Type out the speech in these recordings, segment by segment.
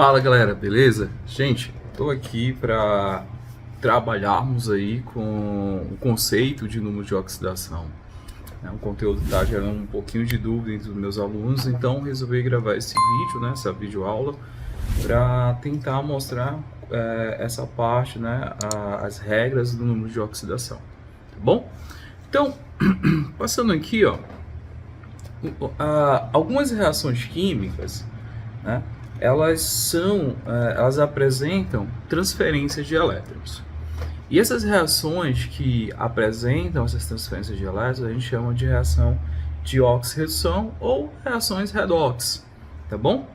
Fala galera, beleza? Gente, estou aqui para trabalharmos aí com o conceito de número de oxidação. O conteúdo está gerando um pouquinho de dúvida entre os meus alunos, então resolvi gravar esse vídeo, essa videoaula, para tentar mostrar essa parte, as regras do número de oxidação, tá bom? Então, passando aqui, algumas reações químicas, elas apresentam transferência de elétrons. E essas reações que apresentam essas transferências de elétrons, a gente chama de reação de oxirredução ou reações redox, tá bom?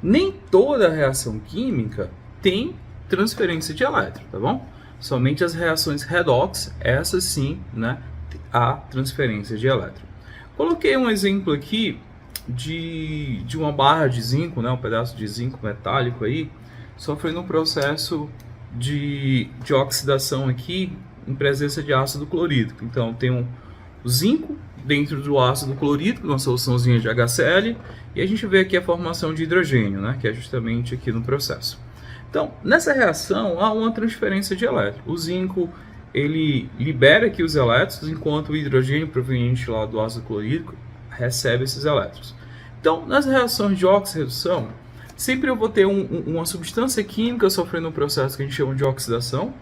Nem toda reação química tem transferência de elétron, tá bom? Somente as reações redox, essas sim, há transferência de elétron. Coloquei um exemplo aqui de uma barra de zinco, um pedaço de zinco metálico aí, sofrendo um processo de oxidação aqui em presença de ácido clorídrico. Então tem o zinco dentro do ácido clorídrico, uma soluçãozinha de HCl, e a gente vê aqui a formação de hidrogênio, que é justamente aqui no processo. Então, nessa reação há uma transferência de elétrons. O zinco ele libera aqui os elétrons, enquanto o hidrogênio proveniente lá do ácido clorídrico recebe esses elétrons. Então, nas reações de oxirredução, sempre eu vou ter uma substância química sofrendo um processo que a gente chama de oxidação.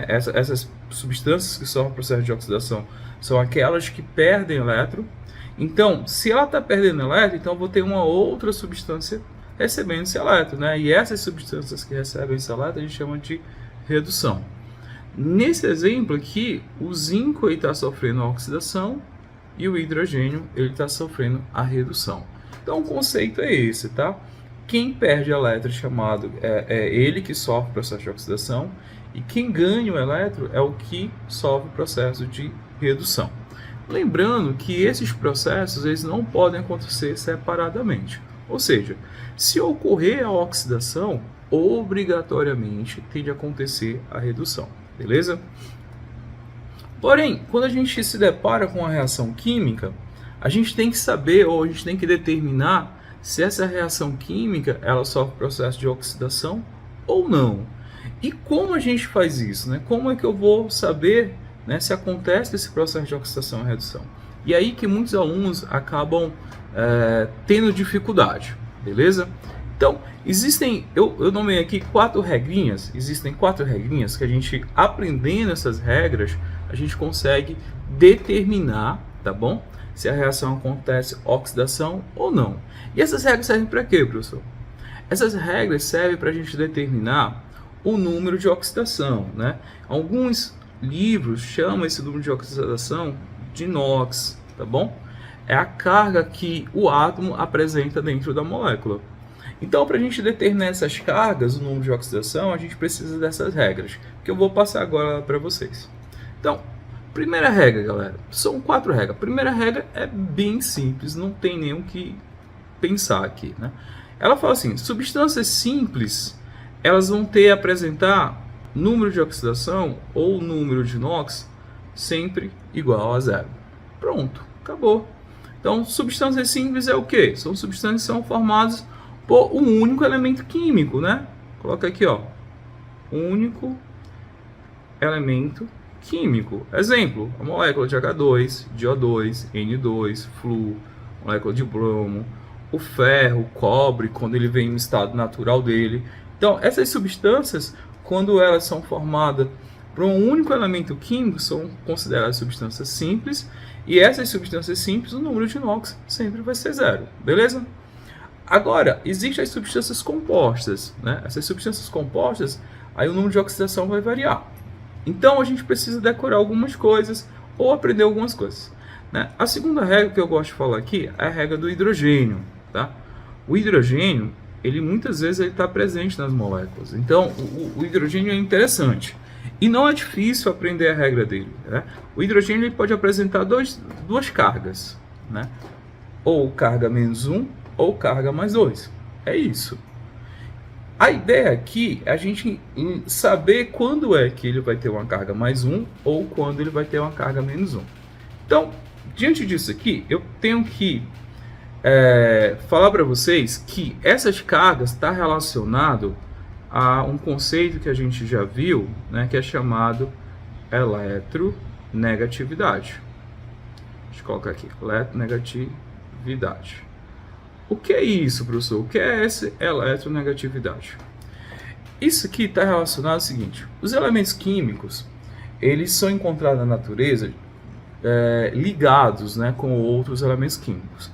Essas substâncias que sofrem o processo de oxidação são aquelas que perdem elétron. Então, se ela está perdendo elétron, então eu vou ter uma outra substância recebendo esse elétron. E essas substâncias que recebem esse elétron a gente chama de redução. Nesse exemplo aqui, o zinco está sofrendo a oxidação e o hidrogênio está sofrendo a redução. Então o conceito é esse, tá? Quem perde elétron é ele que sofre o processo de oxidação, e quem ganha o elétron é o que sofre o processo de redução. Lembrando que esses processos eles não podem acontecer separadamente. Ou seja, se ocorrer a oxidação, obrigatoriamente tem de acontecer a redução, beleza? Porém, quando a gente se depara com uma reação química, a gente tem que saber, ou a gente tem que determinar se essa reação química ela sofre processo de oxidação ou não. E como a gente faz isso? Como é que eu vou saber se acontece esse processo de oxidação e redução? E aí que muitos alunos acabam tendo dificuldade, beleza? Então, eu nomeei aqui existem quatro regrinhas que a gente, aprendendo essas regras, a gente consegue determinar, tá bom? Se a reação acontece oxidação ou não. E essas regras servem para quê, professor? Essas regras servem para a gente determinar o número de oxidação, Alguns livros chamam esse número de oxidação de NOx, tá bom? É a carga que o átomo apresenta dentro da molécula. Então, para a gente determinar essas cargas, o número de oxidação, a gente precisa dessas regras, que eu vou passar agora para vocês. Então, primeira regra, galera, são quatro regras. A primeira regra é bem simples, não tem nem o que pensar aqui, Ela fala assim, substâncias simples, elas vão apresentar número de oxidação ou número de NOx sempre igual a zero. Pronto, acabou. Então, substâncias simples é o quê? São substâncias que são formadas por um único elemento químico, Coloca aqui, um único elemento químico. Exemplo, a molécula de H2, de O2, N2, flúor, molécula de bromo, o ferro, o cobre, quando ele vem no estado natural dele. Então, essas substâncias, quando elas são formadas por um único elemento químico, são consideradas substâncias simples, e essas substâncias simples, o número de NOx sempre vai ser zero, beleza? Agora, existem as substâncias compostas, Essas substâncias compostas, aí o número de oxidação vai variar. Então, a gente precisa decorar algumas coisas ou aprender algumas coisas. A segunda regra que eu gosto de falar aqui é a regra do hidrogênio, tá? O hidrogênio, ele muitas vezes está presente nas moléculas. Então, o hidrogênio é interessante. E não é difícil aprender a regra dele. O hidrogênio ele pode apresentar duas cargas, Ou carga menos 1 ou carga mais 2. É isso. A ideia aqui é a gente saber quando é que ele vai ter uma carga mais 1 ou quando ele vai ter uma carga menos 1. Então, diante disso aqui, eu tenho que falar para vocês que essas cargas estão relacionadas a um conceito que a gente já viu, né, que é chamado eletronegatividade. Deixa eu colocar aqui, eletronegatividade. O que é isso, professor? O que é essa eletronegatividade? Isso aqui está relacionado ao seguinte: os elementos químicos, eles são encontrados na natureza ligados, né, com outros elementos químicos,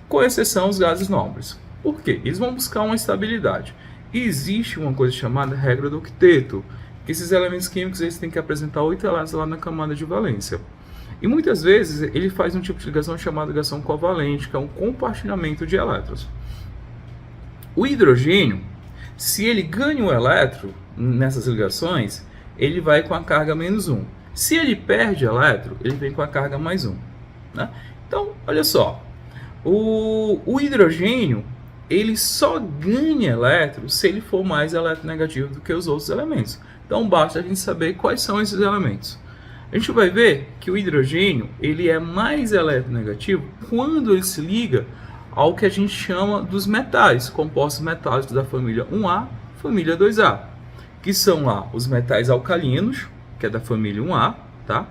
com exceção os gases nobres. Por quê? Eles vão buscar uma estabilidade. E existe uma coisa chamada regra do octeto, que esses elementos químicos eles têm que apresentar 8 elétrons lá na camada de valência. E muitas vezes ele faz um tipo de ligação chamada ligação covalente, que é um compartilhamento de elétrons. O hidrogênio, se ele ganha um elétron nessas ligações, ele vai com a carga -1. Se ele perde elétron, ele vem com a carga +1. Né? Então, olha só, o hidrogênio ele só ganha elétrons se ele for mais eletronegativo do que os outros elementos. Então, basta a gente saber quais são esses elementos. A gente vai ver que o hidrogênio ele é mais eletronegativo quando ele se liga ao que a gente chama dos metais, compostos metálicos da família 1A, família 2A, que são lá os metais alcalinos, que é da família 1A, tá?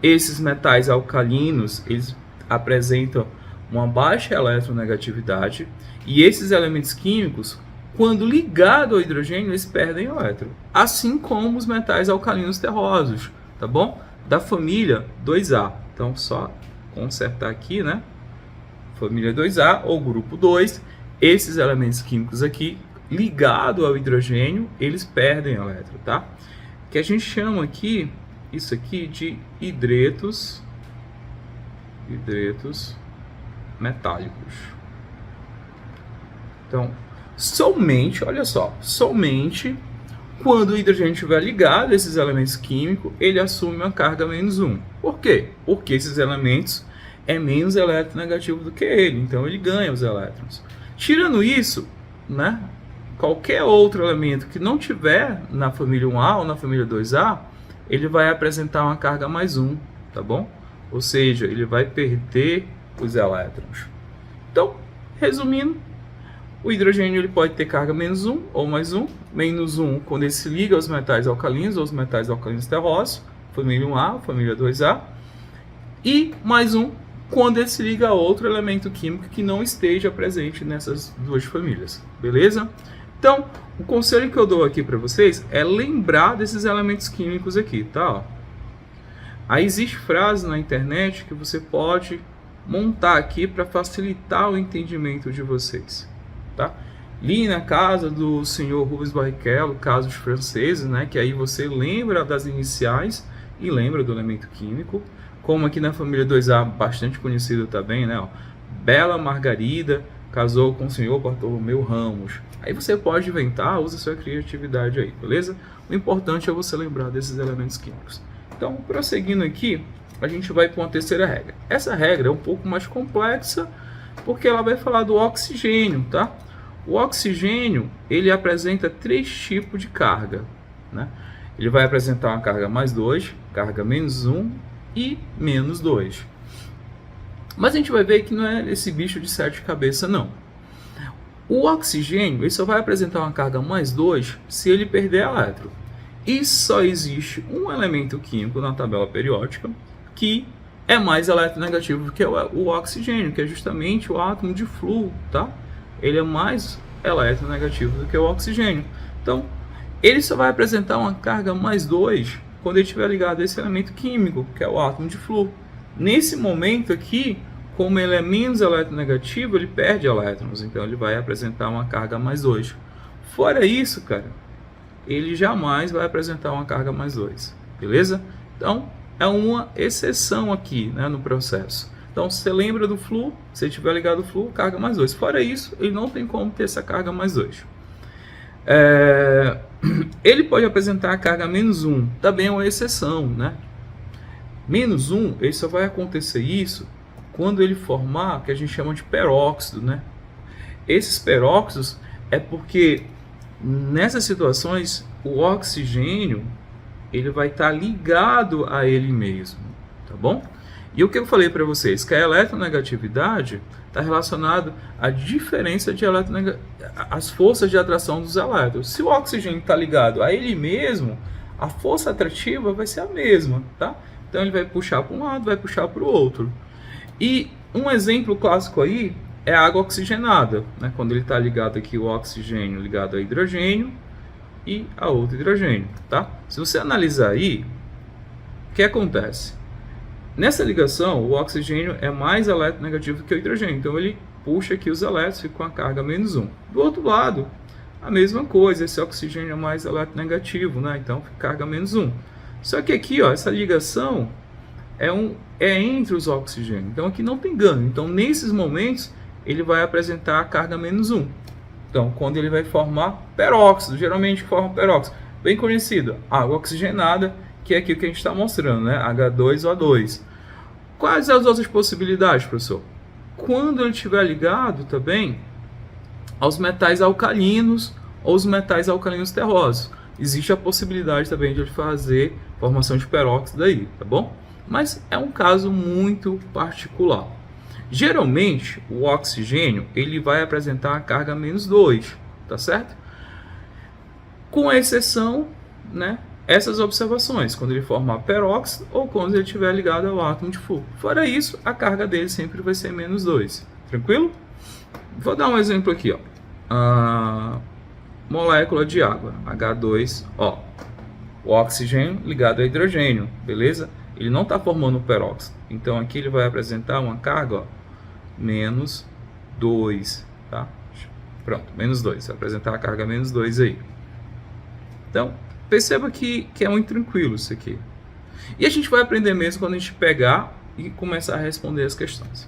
Esses metais alcalinos, eles apresentam uma baixa eletronegatividade, e esses elementos químicos, quando ligados ao hidrogênio, eles perdem elétron, assim como os metais alcalinos terrosos, tá bom? Da família 2A. Então, só consertar aqui, né? Família 2A ou grupo 2, esses elementos químicos aqui, ligados ao hidrogênio, eles perdem elétron, tá? Que a gente chama aqui, isso aqui, de hidretos metálicos. Então, olha só, somente quando o hidrogênio estiver ligado a esses elementos químicos, ele assume uma carga -1. Por quê? Porque esses elementos é menos eletronegativo do que ele, então ele ganha os elétrons. Tirando isso, né, qualquer outro elemento que não tiver na família 1A ou na família 2A, ele vai apresentar uma carga +1, tá bom? Ou seja, ele vai perder os elétrons. Então, resumindo, o hidrogênio ele pode ter carga -1 ou +1. -1 quando ele se liga aos metais alcalinos ou aos metais alcalinos terrosos, família 1A, família 2A. E +1 quando ele se liga a outro elemento químico que não esteja presente nessas duas famílias. Beleza? Então, o conselho que eu dou aqui para vocês é lembrar desses elementos químicos aqui, tá? Aí existe frase na internet que você pode montar aqui para facilitar o entendimento de vocês, tá? Li na casa do senhor Rubens Barrichello, casos franceses, né? Que aí você lembra das iniciais e lembra do elemento químico. Como aqui na família 2A, bastante conhecido também, né? Ó, Bela Margarida casou com o senhor Bartolomeu Ramos. Aí você pode inventar, usa sua criatividade aí, beleza? O importante é você lembrar desses elementos químicos. Então, prosseguindo aqui, a gente vai para uma terceira regra. Essa regra é um pouco mais complexa, porque ela vai falar do oxigênio, tá? O oxigênio, ele apresenta 3 tipos de carga, né? Ele vai apresentar uma carga +2, carga -1 e -2. Mas a gente vai ver que não é esse bicho de 7 cabeças, não. O oxigênio ele só vai apresentar uma carga +2 se ele perder elétron. E só existe um elemento químico na tabela periódica que é mais eletronegativo que o oxigênio, que é justamente o átomo de flúor, tá? Ele é mais eletronegativo do que o oxigênio. Então, ele só vai apresentar uma carga +2 quando ele estiver ligado a esse elemento químico, que é o átomo de flúor. Nesse momento aqui, como ele é menos eletronegativo, ele perde elétrons, então ele vai apresentar uma carga +2. Fora isso, cara, ele jamais vai apresentar uma carga +2, beleza? Então, é uma exceção aqui, né, no processo. Então, você lembra do flúor, se estiver ligado ao flúor, carga +2. Fora isso, ele não tem como ter essa carga +2. Ele pode apresentar a carga -1, também é uma exceção, né? -1, ele só vai acontecer isso quando ele formar o que a gente chama de peróxido, né? Esses peróxidos é porque nessas situações o oxigênio ele vai estar ligado a ele mesmo, tá bom? E o que eu falei para vocês, que a eletronegatividade está relacionado à diferença de as forças de atração dos elétrons. Se o oxigênio está ligado a ele mesmo, a força atrativa vai ser a mesma, tá? Então ele vai puxar para um lado, vai puxar para o outro. E um exemplo clássico aí é a água oxigenada, né? Quando ele está ligado aqui, o oxigênio ligado a hidrogênio e a outro hidrogênio, tá? Se você analisar aí, o que acontece? Nessa ligação, o oxigênio é mais eletronegativo que o hidrogênio, então ele puxa aqui os elétrons, fica com a carga -1. Do outro lado, a mesma coisa, esse oxigênio é mais eletronegativo, né? Então fica carga -1. Só que aqui, ó, essa ligação é entre os oxigênios, então aqui não tem ganho. Então nesses momentos ele vai apresentar a carga -1. Então quando ele vai formar peróxido, geralmente forma peróxido, bem conhecido, água oxigenada, que é aqui o que a gente está mostrando, né? H2O2. Quais as outras possibilidades, professor? Quando ele estiver ligado também aos metais alcalinos ou os metais alcalinos terrosos, existe a possibilidade também de ele fazer formação de peróxido aí, tá bom? Mas é um caso muito particular. Geralmente, o oxigênio ele vai apresentar a carga -2, tá certo? Com exceção, né? Essas observações, quando ele formar peróxido ou quando ele estiver ligado ao átomo de flúor. Fora isso, a carga dele sempre vai ser -2. Tranquilo? Vou dar um exemplo aqui, ó. A molécula de água, H2O. O oxigênio ligado a hidrogênio, beleza? Ele não está formando peróxido. Então aqui ele vai apresentar uma carga, ó, -2, tá? Pronto, -2. Vai apresentar a carga -2 aí. Então, perceba que é muito tranquilo isso aqui. E a gente vai aprender mesmo quando a gente pegar e começar a responder as questões.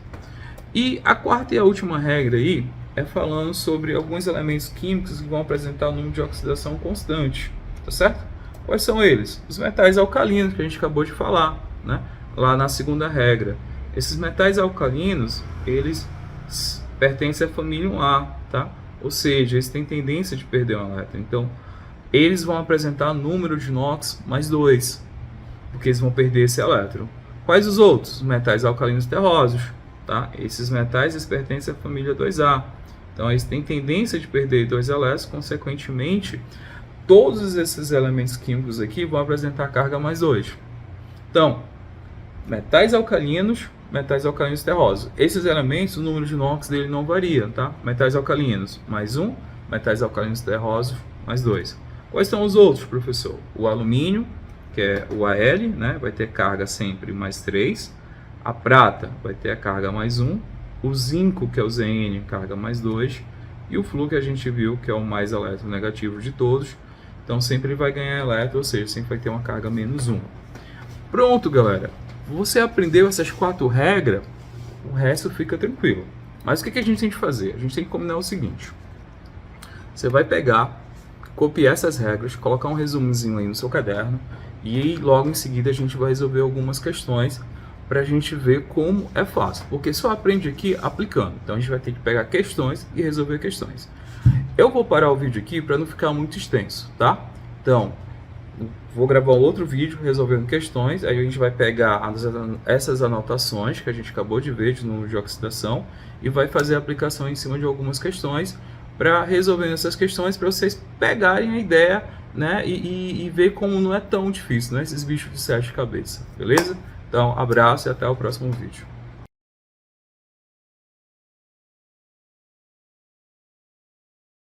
E a quarta e a última regra aí é falando sobre alguns elementos químicos que vão apresentar o número de oxidação constante, tá certo? Quais são eles? Os metais alcalinos, que a gente acabou de falar, né? Lá na segunda regra. Esses metais alcalinos, eles pertencem à família 1A, tá? Ou seja, eles têm tendência de perder um elétron. Então, eles vão apresentar número de NOx +2, porque eles vão perder esse elétron. Quais os outros? Os metais alcalinos terrosos, tá? Esses metais eles pertencem à família 2A. Então, eles têm tendência de perder 2 elétrons, consequentemente, todos esses elementos químicos aqui vão apresentar carga +2. Então, metais alcalinos terrosos. Esses elementos, o número de NOx dele não varia, tá? Metais alcalinos, +1, metais alcalinos terrosos, +2. Quais são os outros, professor? O alumínio, que é o Al, né? Vai ter carga sempre +3. A prata vai ter a carga +1. O zinco, que é o Zn, carga +2. E o flúor, que a gente viu, que é o mais eletronegativo de todos. Então sempre vai ganhar elétron, ou seja, sempre vai ter uma carga -1. Pronto, galera. Você aprendeu essas 4 regras, o resto fica tranquilo. Mas o que a gente tem que fazer? A gente tem que combinar o seguinte. Você vai pegar, copiar essas regras, colocar um resumozinho aí no seu caderno e logo em seguida a gente vai resolver algumas questões para a gente ver como é fácil. Porque só aprende aqui aplicando. Então a gente vai ter que pegar questões e resolver questões. Eu vou parar o vídeo aqui para não ficar muito extenso, tá? Então, vou gravar um outro vídeo resolvendo questões, aí a gente vai pegar essas anotações que a gente acabou de ver de número de oxidação e vai fazer a aplicação em cima de algumas questões para resolver essas questões, para vocês pegarem a ideia, né, e ver como não é tão difícil, né, esses bichos de 7 cabeças, beleza? Então, abraço e até o próximo vídeo.